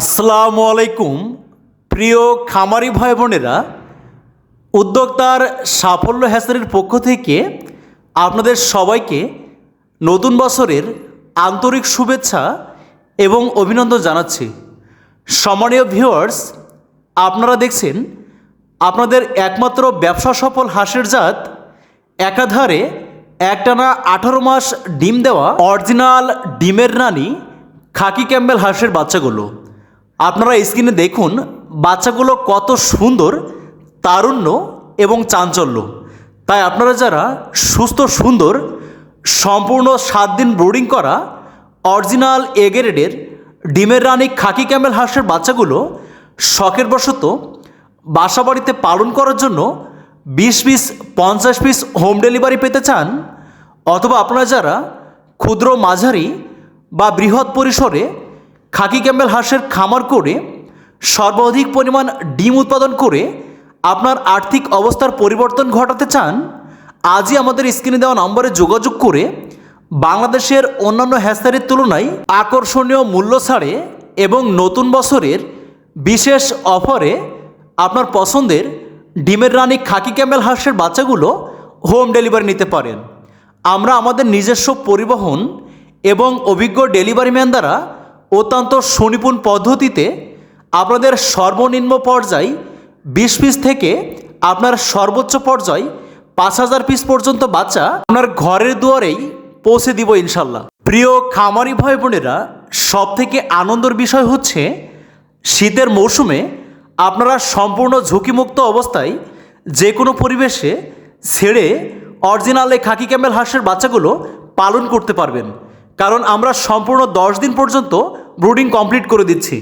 আসসালামু আলাইকুম প্রিয় খামারি ভাই বোনেরা, উদ্যোক্তার সাফল্য হ্যাচারির পক্ষ থেকে আপনাদের সবাইকে নতুন বছরের আন্তরিক শুভেচ্ছা এবং অভিনন্দন জানাচ্ছি। সম্মানীয় ভিউয়ার্স, আপনারা দেখছেন আপনাদের একমাত্র ব্যবসা সফল হাঁসের জাত একাধারে একটানা 18 মাস ডিম দেওয়া অরিজিনাল ডিমের রানী খাকি ক্যাম্বেল হাঁসের বাচ্চাগুলো। আপনারা স্ক্রিনে দেখুন বাচ্চাগুলো কত সুন্দর, তারুণ্য এবং চাঞ্চল্য। তাই আপনারা যারা সুস্থ সুন্দর সম্পূর্ণ 7 দিন ব্রুডিং করা অরিজিনাল এ গ্রেডের ডিমের রানী খাকি ক্যাম্বেল হাঁসের বাচ্চাগুলো শখের বশত বাসা বাড়িতে পালন করার জন্য 20 পিস 50 পিস হোম ডেলিভারি পেতে চান, অথবা আপনারা যারা ক্ষুদ্র মাঝারি বা বৃহৎ পরিসরে খাকি ক্যাম্বেল হাঁসের খামার করে সর্বাধিক পরিমাণ ডিম উৎপাদন করে আপনার আর্থিক অবস্থার পরিবর্তন ঘটাতে চান, আজই আমাদের স্ক্রিনে দেওয়া নম্বরে যোগাযোগ করে বাংলাদেশের অন্যান্য হ্যাচারির তুলনায় আকর্ষণীয় মূল্য ছাড়ে এবং নতুন বছরের বিশেষ অফারে আপনার পছন্দের ডিমের রানী খাকি ক্যাম্বেল হাঁসের বাচ্চাগুলো হোম ডেলিভারি নিতে পারেন। আমরা আমাদের নিজস্ব পরিবহন এবং অভিজ্ঞ ডেলিভারি ম্যান দ্বারা অত্যন্ত সুনিপুণ পদ্ধতিতে আপনাদের সর্বনিম্ন পর্যায় 20 পিস থেকে আপনার সর্বোচ্চ পর্যায় 5000 পিস পর্যন্ত বাচ্চা আপনার ঘরের দুয়ারেই পৌঁছে দিব ইনশাল্লাহ। প্রিয় খামারি ভাই বোনেরা, সবথেকে আনন্দের বিষয় হচ্ছে শীতের মৌসুমে আপনারা সম্পূর্ণ ঝুঁকিমুক্ত অবস্থায় যে কোনো পরিবেশে ছেড়ে অরিজিনালে খাকি ক্যাম্বেল হাঁসের বাচ্চাগুলো পালন করতে পারবেন, কারণ আমরা সম্পূর্ণ 10 দিন পর্যন্ত ব্রুডিং কমপ্লিট করে দিচ্ছি।